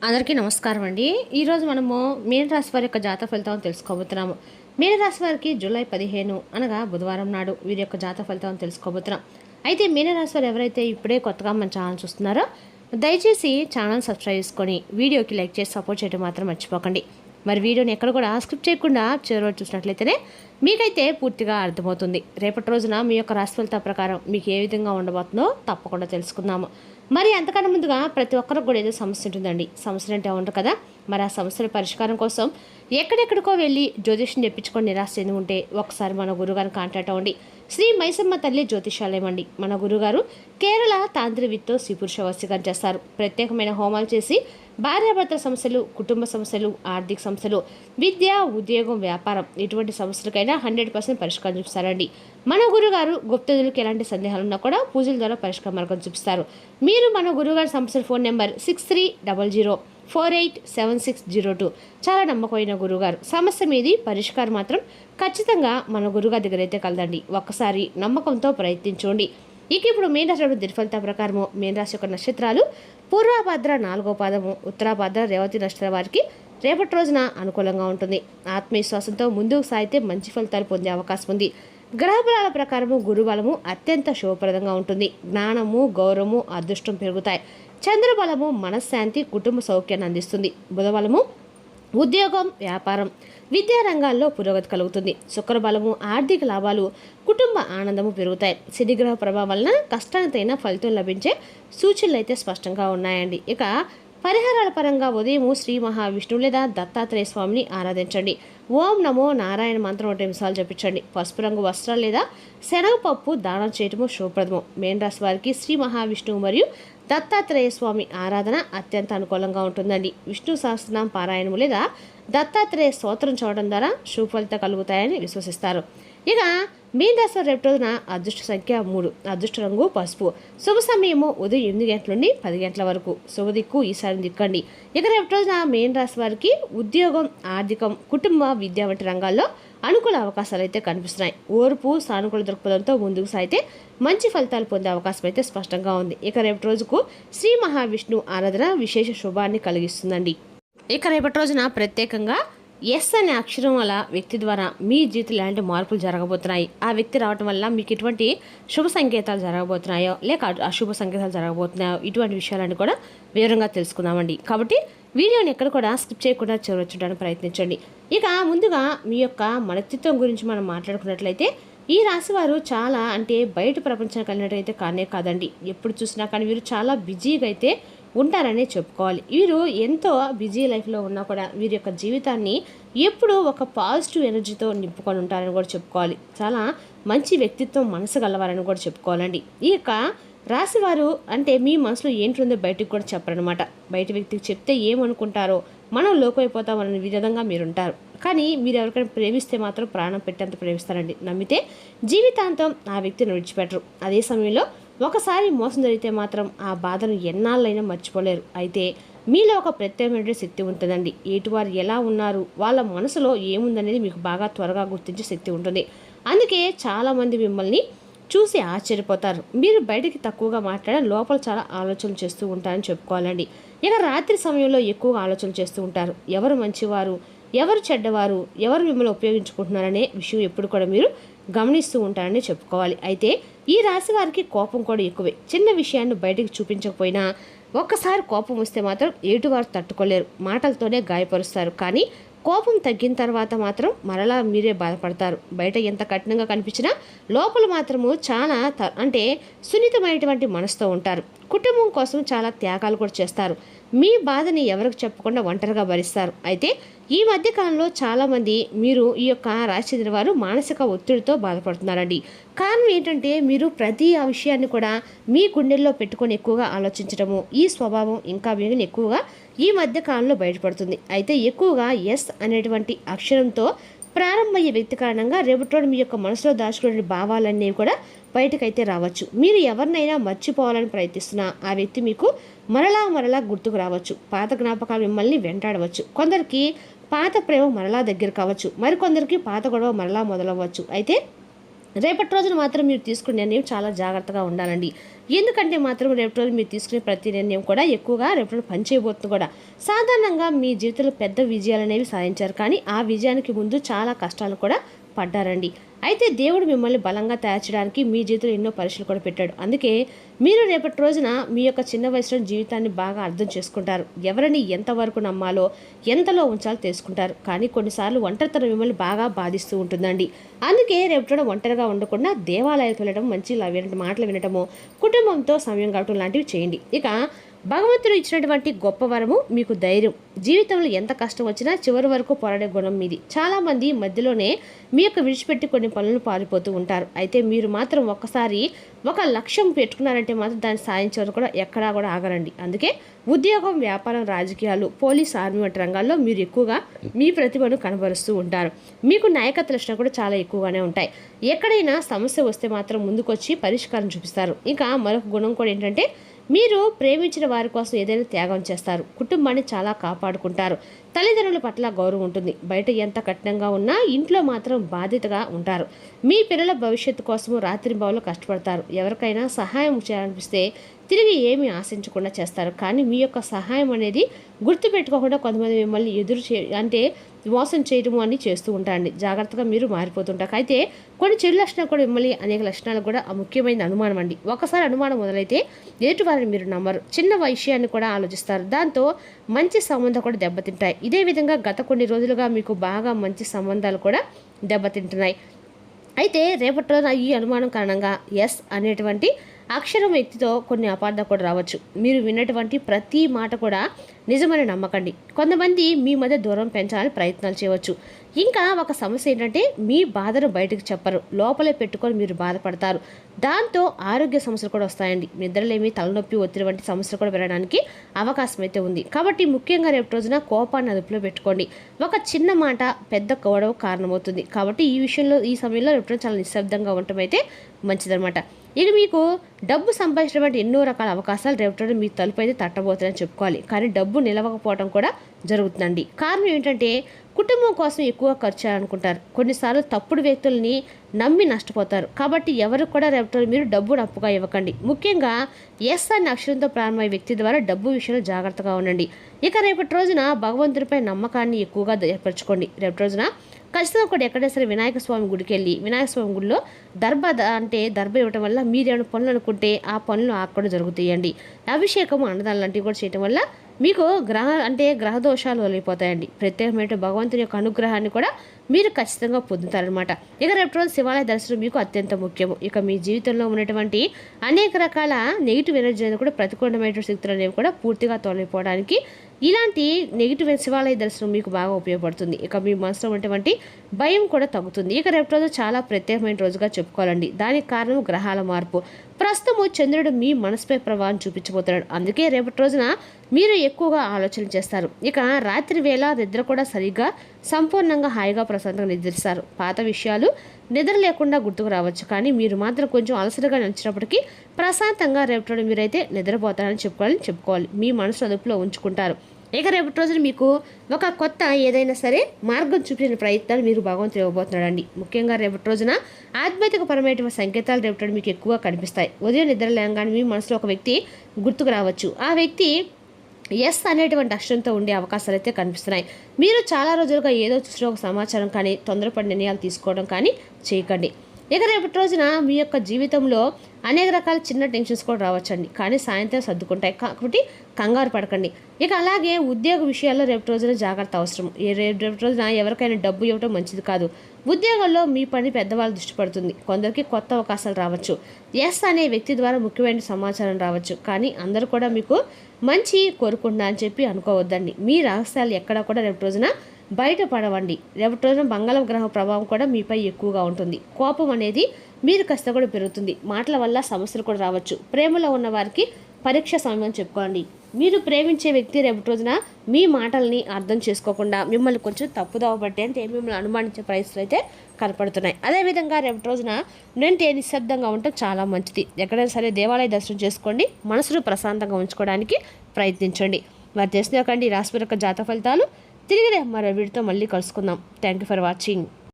అందరికీ నమస్కారం అండి. ఈరోజు మనము మీనరాశి వారి యొక్క జాతక ఫలితాలను తెలుసుకోబోతున్నాము. మీనరాశి వారికి జూలై 15 అనగా బుధవారం నాడు వీరి యొక్క జాతక ఫలితాలను తెలుసుకోబోతున్నాం. అయితే మీనరాశి వారు ఎవరైతే ఇప్పుడే కొత్తగా మన ఛానల్ చూస్తున్నారో దయచేసి ఛానల్ సబ్స్క్రైబ్ చేసుకొని వీడియోకి లైక్ చేసి సపోర్ట్ చేయడం మాత్రం మర్చిపోకండి. మరి వీడియోని ఎక్కడ కూడా స్కిప్ చేయకుండా చివరి చూసినట్లయితేనే మీకైతే పూర్తిగా అర్థమవుతుంది. రేపటి రోజున మీ యొక్క రాశి ఫలితాల ప్రకారం మీకు ఏ విధంగా ఉండబోతుందో తప్పకుండా తెలుసుకుందాము. మరి అంతకన్నా ముందుగా ప్రతి ఒక్కరికి కూడా ఏదో సమస్య ఉంటుందండి. సమస్యలు అంటే ఉండరు కదా. మరి ఆ సమస్యల పరిష్కారం కోసం ఎక్కడెక్కడికో వెళ్ళి జ్యోతిష్యం తెప్పించుకొని నిరాశ చెంది ఉంటే ఒకసారి మన గురుగారిని కాంటాక్ట్ అవ్వండి. శ్రీ మైసమ్మ తల్లి జ్యోతిషాలయం అండి. మన గురుగారు కేరళ తాంత్రివిత్తో శ్రీపురుష వశీకరణ చేస్తారు. ప్రత్యేకమైన హోమాలు చేసి భార్యాభర్తల సమస్యలు, కుటుంబ సమస్యలు, ఆర్థిక సమస్యలు, విద్య, ఉద్యోగం, వ్యాపారం ఇటువంటి సమస్యలకైనా 100% పరిష్కారం చూపిస్తారండి. మన గురుగారు గుప్తదులకు ఎలాంటి సందేహాలు ఉన్నా కూడా పూజల ద్వారా పరిష్కార మార్గం చూపిస్తారు. మీరు మన గురుగారి సమస్యల ఫోన్ నెంబర్ 6300487602. చాలా నమ్మకమైన గురుగారు. సమస్య మీది పరిష్కారం మాత్రం ఖచ్చితంగా మన గురుగారి దగ్గర అయితే కలదండి. ఒక్కసారి నమ్మకంతో ప్రయత్నించండి. ఇక ఇప్పుడు మీనరాశి దినఫలితాల ప్రకారము మీనరాశి యొక్క నక్షత్రాలు పూర్వభద్ర 4వ పాదము, ఉత్తరాభద్ర రేవతి నక్షత్రం వారికి రేపటి రోజున అనుకూలంగా ఉంటుంది. ఆత్మవిశ్వాసంతో ముందుకు సాగితే మంచి ఫలితాలు పొందే అవకాశం ఉంది. గ్రహబలాల ప్రకారము గురుబలము అత్యంత శుభప్రదంగా ఉంటుంది. జ్ఞానము, గౌరవము, అదృష్టం పెరుగుతాయి. చంద్రబలము మనశ్శాంతి, కుటుంబ సౌఖ్యాన్ని అందిస్తుంది. బుధబలము ఉద్యోగం, వ్యాపారం, విద్యా రంగాల్లో పురోగతి కలుగుతుంది. శుక్రబలము ఆర్థిక లాభాలు, కుటుంబ ఆనందము పెరుగుతాయి. శనిగ్రహ ప్రభావం వలన కష్టానికైన ఫలితం లభించే సూచనలు అయితే స్పష్టంగా ఉన్నాయండి. ఇక పరిహారాల పరంగా ఉదయం శ్రీ మహావిష్ణువు లేదా దత్తాత్రేయ స్వామిని ఆరాధించండి. ఓం నమో నారాయణ మంత్రం 1 నిమిషాలు జపించండి. పసుపు రంగు వస్త్రాలు లేదా శనగపప్పు దానం చేయటము శుభప్రదము. మేనరాశి వారికి శ్రీ మహావిష్ణువు మరియు దత్తాత్రేయ స్వామి ఆరాధన అత్యంత అనుకూలంగా ఉంటుందండి. విష్ణు సహస్రనామ పారాయణము లేదా దత్తాత్రేయ స్తోత్రం చదవడం ద్వారా శుభ ఫలితాలు కలుగుతాయని విశ్వసిస్తారు. ఇక మీనరాశి రేపు రోజున అదృష్ట సంఖ్య 3, అదృష్ట రంగు పసుపు, శుభ సమయము ఉదయం 8 గంటల నుండి 10 గంటల వరకు, శుభ దిక్కు ఈశాన్య దిక్కండి. ఇక రేపు రోజున మీనరాశి వారికి ఉద్యోగం, ఆర్థికం, కుటుంబ, విద్య వంటి రంగాల్లో అనుకూల అవకాశాలు అయితే కనిపిస్తున్నాయి. ఓర్పు, సానుకూల దృక్పథంతో ముందుకు సాగితే మంచి ఫలితాలు పొందే అవకాశం అయితే స్పష్టంగా ఉంది. ఇక రేపటి రోజుకు శ్రీ మహావిష్ణువు ఆరాధన విశేష శుభాన్ని కలిగిస్తుందండి. ఇక రేపటి రోజున ప్రత్యేకంగా ఎస్ అనే అక్షరం వల్ల వ్యక్తి ద్వారా మీ జీవితంలో ఎలాంటి మార్పులు జరగబోతున్నాయి, ఆ వ్యక్తి రావటం వల్ల మీకు ఎటువంటి శుభ సంకేతాలు జరగబోతున్నాయో లేక అశుభ సంకేతాలు జరగబోతున్నాయో ఇటువంటి విషయాలన్నీ కూడా వివరంగా తెలుసుకుందామండి. కాబట్టి వీడియోని ఎక్కడ కూడా స్కిప్ చేయకుండా చూడడానికి ప్రయత్నించండి. ఇక ముందుగా మీ యొక్క మనస్తత్వం గురించి మనం మాట్లాడుకున్నట్లయితే ఈ రాశివారు చాలా అంటే బయట ప్రపంచానికి వెళ్ళినట్టయితే కానే కాదండి. ఎప్పుడు చూసినా కానీ వీరు చాలా బిజీగా అయితే ఉంటారనే చెప్పుకోవాలి. వీరు ఎంతో బిజీ లైఫ్లో ఉన్నా కూడా వీరి యొక్క జీవితాన్ని ఎప్పుడూ ఒక పాజిటివ్ ఎనర్జీతో నింపుకొని ఉంటారని కూడా చెప్పుకోవాలి. చాలా మంచి వ్యక్తిత్వం, మనసు గలవారని కూడా చెప్పుకోవాలండి. ఈ యొక్క రాశివారు అంటే మీ మనసులో ఏంటుందో బయటకు కూడా చెప్పరనమాట. బయట వ్యక్తికి చెప్తే ఏమనుకుంటారో మనం లోకమైపోతామనే విధంగా మీరుంటారు. కానీ మీరు ఎవరికైనా ప్రేమిస్తే మాత్రం ప్రాణం పెట్టేంత ప్రేమిస్తారండి. నమ్మితే జీవితాంతం ఆ వ్యక్తిని విడిచిపెట్టరు. అదే సమయంలో ఒకసారి మోసం జరిగితే మాత్రం ఆ బాధను ఎన్నాళ్ళైనా మర్చిపోలేరు. అయితే మీలో ఒక ప్రత్యేకమైన శక్తి ఉంటుందండి. ఎటువారు ఎలా ఉన్నారు, వాళ్ళ మనసులో ఏముందనేది మీకు బాగా త్వరగా గుర్తించే శక్తి ఉంటుంది. అందుకే చాలామంది మిమ్మల్ని చూసి ఆశ్చర్యపోతారు. మీరు బయటికి తక్కువగా మాట్లాడే లోపల చాలా ఆలోచనలు చేస్తూ ఉంటారని చెప్పుకోవాలండి. ఇక రాత్రి సమయంలో ఎక్కువగా ఆలోచనలు చేస్తూ ఉంటారు. ఎవరు మంచివారు, ఎవరు చెడ్డవారు, ఎవరు మిమ్మల్ని ఉపయోగించుకుంటున్నారనే విషయం ఎప్పుడు కూడా మీరు గమనిస్తూ ఉంటారని చెప్పుకోవాలి. అయితే ఈ రాశి వారికి కోపం కూడా ఎక్కువే. చిన్న విషయాన్ని బయటకు చూపించకపోయినా ఒక్కసారి కోపం వస్తే మాత్రం ఎటువారు తట్టుకోలేరు. మాటలతోనే గాయపరుస్తారు. కానీ కోపం తగ్గిన తర్వాత మాత్రం మరలా మీరే బాధపడతారు. బయట ఎంత కఠినంగా కనిపించినా లోపల మాత్రము చాలా అంటే సున్నితమైనటువంటి మనసుతో ఉంటారు. కుటుంబం కోసం చాలా త్యాగాలు కూడా చేస్తారు. మీ బాధని ఎవరికి చెప్పకుండా ఒంటరిగా భరిస్తారు. అయితే ఈ మధ్యకాలంలో చాలామంది మీరు ఈ యొక్క రాశి చెందిన వారు మానసిక ఒత్తిడితో బాధపడుతున్నారండి. కారణం ఏంటంటే మీరు ప్రతి ఆ విషయాన్ని కూడా మీ గుండెల్లో పెట్టుకొని ఎక్కువగా ఆలోచించడము, ఈ స్వభావం ఇంకా మీకు ఎక్కువగా ఈ మధ్యకాలంలో బయటపడుతుంది. అయితే ఎక్కువగా ఎస్ అనేటువంటి అక్షరంతో ప్రారంభమయ్యే వ్యక్తి కారణంగా రేపటి మీ యొక్క మనసులో దాచుకునే భావాలన్నీ కూడా బయటకైతే రావచ్చు. మీరు ఎవరినైనా మర్చిపోవాలని ప్రయత్నిస్తున్నా ఆ వ్యక్తి మీకు మరలా గుర్తుకు రావచ్చు. పాత జ్ఞాపకాలు మిమ్మల్ని వెంటాడవచ్చు. కొందరికి పాత ప్రేమ మరలా దగ్గర కావచ్చు, మరికొందరికి పాత గొడవ మరలా మొదలవ్వచ్చు. అయితే రేపటి రోజున మాత్రం మీరు తీసుకునే నిర్ణయం చాలా జాగ్రత్తగా ఉండాలండి. ఎందుకంటే మాత్రం రేపటి రోజు మీరు తీసుకునే ప్రతి నిర్ణయం కూడా ఎక్కువగా రేపటి రోజు పనిచేయబోతుంది కూడా. సాధారణంగా మీ జీవితంలో పెద్ద విజయాలు అనేవి సాధించారు, కానీ ఆ విజయానికి ముందు చాలా కష్టాలు కూడా పడ్డారండి. అయితే దేవుడు మిమ్మల్ని బలంగా తయారు చేయడానికి మీ జీవితంలో ఎన్నో పరీక్షలు కూడా పెట్టాడు. అందుకే మీరు రేపటి రోజున మీ యొక్క చిన్న వయసులో జీవితాన్ని బాగా అర్థం చేసుకుంటారు. ఎవరిని ఎంతవరకు నమ్మాలో, ఎంతలో ఉంచాలో తెలుసుకుంటారు. కానీ కొన్నిసార్లు ఒంటరితనం మిమ్మల్ని బాగా బాధిస్తూ ఉంటుందండి. అందుకే రేపటి ఒంటరిగా ఉండకుండా దేవాలయాలకు వెళ్ళడం, మంచి మాటలు వినటము, కుటుంబంతో సమయం గడపడం లాంటివి చేయండి. ఇక భగవంతుడు ఇచ్చినటువంటి గొప్ప వరము మీకు ధైర్యం. జీవితంలో ఎంత కష్టం వచ్చినా చివరి వరకు పోరాడే గుణం మీది. చాలామంది మధ్యలోనే మీ యొక్క విడిచిపెట్టి కొన్ని పనులను పారిపోతూ ఉంటారు. అయితే మీరు మాత్రం ఒక్కసారి ఒక లక్ష్యం పెట్టుకున్నారంటే మాత్రం దాన్ని సాధించే వరకు కూడా ఎక్కడా కూడా ఆగరండి. అందుకే ఉద్యోగం, వ్యాపారం, రాజకీయాలు, పోలీస్, ఆర్మీ వంటి రంగాల్లో మీరు ఎక్కువగా మీ ప్రతిభను కనబరుస్తూ ఉంటారు. మీకు నాయకత్వ లక్షణాలు కూడా చాలా ఎక్కువగానే ఉంటాయి. ఎక్కడైనా సమస్య వస్తే మాత్రం ముందుకొచ్చి పరిష్కారం చూపిస్తారు. ఇంకా మరొక గుణం కూడా ఏంటంటే మీరు ప్రేమించిన వారి కోసం ఏదైనా త్యాగం చేస్తారు. కుటుంబాన్ని చాలా కాపాడుకుంటారు. తల్లిదండ్రుల పట్ల గౌరవం ఉంటుంది. బయట ఎంత కఠినంగా ఉన్నా ఇంట్లో మాత్రం బాధ్యతగా ఉంటారు. మీ పిల్లల భవిష్యత్తు కోసము రాత్రింబవళ్ళు కష్టపడతారు. ఎవరికైనా సహాయం చేయాలనిపిస్తే తిరిగి ఏమీ ఆశించకుండా చేస్తారు. కానీ మీ యొక్క సహాయం అనేది గుర్తుపెట్టుకోకుండా కొంతమంది మిమ్మల్ని అంటే మోసం చేయడము అని చేస్తూ ఉంటారండి. జాగ్రత్తగా మీరు మారిపోతుంటారు. అయితే కొన్ని చెడు లక్షణాలు కూడా మిమ్మల్ని అనేక లక్షణాలు కూడా ముఖ్యమైన అనుమానం అండి. ఒకసారి అనుమానం మొదలైతే ఎదుటివారిని మీరు నమ్మరు. చిన్న విషయాన్ని కూడా ఆలోచిస్తారు. దాంతో మంచి సంబంధాలు కూడా దెబ్బతింటాయి. ఇదే విధంగా గత కొన్ని రోజులుగా మీకు బాగా మంచి సంబంధాలు కూడా దెబ్బతింటున్నాయి. అయితే రేపటి రోజున ఈ అనుమానం కారణంగా ఎస్ అనేటువంటి అక్షరం వ్యక్తితో కొన్ని అపార్థాలు కూడా రావచ్చు. మీరు విన్నటువంటి ప్రతి మాట కూడా నిజమని నమ్మకండి. కొంతమంది మీ మధ్య దూరం పెంచాలని ప్రయత్నాలు చేయవచ్చు. ఇంకా ఒక సమస్య ఏంటంటే మీ బాధను బయటకు చెప్పరు, లోపలే పెట్టుకొని మీరు బాధపడతారు. దాంతో ఆరోగ్య సమస్యలు కూడా వస్తాయండి. నిద్రలేమి, తలనొప్పి, ఒత్తిడి వంటి సమస్యలు కూడా పెరగడానికి అవకాశం అయితే ఉంది. కాబట్టి ముఖ్యంగా రేపు రోజున కోపాన్ని అదుపులో పెట్టుకోండి. ఒక చిన్న మాట పెద్ద గొడవ కారణమవుతుంది. కాబట్టి ఈ సమయంలో రేపు చాలా నిశ్శబ్దంగా ఉండటం అయితే మంచిదన్నమాట. ఇక మీకు డబ్బు సంపాదించినటువంటి ఎన్నో రకాల అవకాశాలు రేపటి మీ తలుపు అయితే తట్టబోతుందని చెప్పుకోవాలి. కానీ డబ్బు నిలవకపోవడం కూడా జరుగుతుందండి. కారణం ఏంటంటే కుటుంబం కోసం ఎక్కువ ఖర్చు చేయాలనుకుంటారు. కొన్నిసార్లు తప్పుడు వ్యక్తుల్ని నమ్మి నష్టపోతారు. కాబట్టి ఎవరికి కూడా రేపటి మీరు డబ్బును అప్పుగా ఇవ్వకండి. ముఖ్యంగా ఎస్ అనే అక్షరంతో ప్రారంభమయ్యే వ్యక్తి ద్వారా డబ్బు విషయంలో జాగ్రత్తగా ఉండండి. ఇక రేపటి రోజున భగవంతుడిపై నమ్మకాన్ని ఎక్కువగా ఏర్పరచుకోండి. రేపటి రోజున ఖచ్చితంగా కూడా ఎక్కడైనా సరే వినాయక స్వామి గుడికి వెళ్ళి వినాయక స్వామి గుడిలో దర్భ ఇవ్వటం వల్ల మీరేమైనా పనులు అనుకుంటే ఆ పనులు ఆకుండా జరుగుతాయండి. అభిషేకం, అన్నదానం లాంటివి కూడా చేయటం వల్ల మీకు గ్రహ దోషాలు వదిలిపోతాయండి. ప్రత్యేకమైన భగవంతుని యొక్క అనుగ్రహాన్ని కూడా మీరు ఖచ్చితంగా పొందుతారనమాట. ఇక రేపు రోజు శివాలయ దర్శనం మీకు అత్యంత ముఖ్యము. ఇక మీ జీవితంలో ఉన్నటువంటి అనేక రకాల నెగిటివ్ ఎనర్జీ అనేది కూడా ప్రతికూలమైనటువంటి శక్తులు అనేవి కూడా పూర్తిగా తొలగిపోవడానికి ఇలాంటి నెగిటివ్ శివాలయ దర్శనం మీకు బాగా ఉపయోగపడుతుంది. ఇక మీ మనసులో ఉన్నటువంటి భయం కూడా తగ్గుతుంది. ఇక రేపు రోజు చాలా ప్రత్యేకమైన రోజుగా చెప్పుకోవాలండి. దానికి కారణం గ్రహాల మార్పు. ప్రస్తుతము చంద్రుడు మీ మనసుపై ప్రభావం చూపించబోతున్నాడు. అందుకే రేపటి రోజున మీరు ఎక్కువగా ఆలోచన చేస్తారు. ఇక రాత్రి వేళ నిద్ర కూడా సరిగ్గా సంపూర్ణంగా హాయిగా ప్రశాంతంగా నిద్రిస్తారు. పాత విషయాలు నిద్ర లేకుండా గుర్తుకు రావచ్చు, కానీ మీరు మాత్రం కొంచెం అలసటగా నిలిచినప్పటికీ ప్రశాంతంగా రేపటి మీరైతే నిద్రపోతారని చెప్పుకోవాలి. మీ మనసు అదుపులో ఉంచుకుంటారు. ఇక రేపటి రోజున మీకు ఒక కొత్త ఏదైనా సరే మార్గం చూపించిన ప్రయత్నాలు మీరు భగవంతుడు ఇవ్వబోతున్నాడండి. ముఖ్యంగా రేపటి రోజున ఆధ్యాత్మికపరమైన సంకేతాలు రేపటి మీకు ఎక్కువగా కనిపిస్తాయి. ఉదయం నిద్ర లేగానే మీ మనసులో ఒక వ్యక్తి గుర్తుకు రావచ్చు. ఆ వ్యక్తి ఎస్ అనేటువంటి అక్షరంతో ఉండే అవకాశాలు అయితే కనిపిస్తున్నాయి. మీరు చాలా రోజులుగా ఏదో చూసిన ఒక సమాచారం కానీ తొందరపడి నిర్ణయాలు తీసుకోవడం కానీ చేయకండి. ఇక రేపటి రోజున మీ యొక్క జీవితంలో అనేక రకాల చిన్న టెన్షన్స్ కూడా రావచ్చండి, కానీ సాయంత్రం సర్దుకుంటాయి. కాబట్టి కంగారు పడకండి. ఇక అలాగే ఉద్యోగ విషయాల్లో రేపటి రోజున జాగ్రత్త అవసరం. రేపటి రోజున ఎవరికైనా డబ్బు ఇవ్వడం మంచిది కాదు. ఉద్యోగంలో మీ పని పెద్దవాళ్ళు దృష్టి పడుతుంది. కొందరికి కొత్త అవకాశాలు రావచ్చు. ఎస్ అనే వ్యక్తి ద్వారా ముఖ్యమైన సమాచారం రావచ్చు, కానీ అందరూ కూడా మీకు మంచి కోరుకుంటున్నా అని చెప్పి అనుకోవద్దండి. మీ రహస్యాలు ఎక్కడా కూడా రేపటి రోజున బయటపడవండి. రేపటి రోజున బంగాళ గ్రహ ప్రభావం కూడా మీపై ఎక్కువగా ఉంటుంది. కోపం అనేది మీరు కాస్త కూడా పెరుగుతుంది. మాటల వల్ల సమస్యలు కూడా రావచ్చు. ప్రేమలో ఉన్న వారికి పరీక్ష సమయం చెప్పుకోండి. మీరు ప్రేమించే వ్యక్తి రేపటి రోజున మీ మాటల్ని అర్థం చేసుకోకుండా మిమ్మల్ని కొంచెం తప్పుదోవ పట్టే అంటే మిమ్మల్ని అనుమానించే పరిస్థితులు అయితే కనపడుతున్నాయి. అదేవిధంగా రేపటి రోజున నిశ్శబ్దంగా ఉంటే చాలా మంచిది. ఎక్కడైనా సరే దేవాలయ దర్శనం చేసుకోండి. మనసును ప్రశాంతంగా ఉంచుకోవడానికి ప్రయత్నించండి. మరి తెలిసిన రాశి యొక్క జాతక ఫలితాలు తిరిగి మరో వీడితో మళ్ళీ కలుసుకుందాం. Thank you for watching.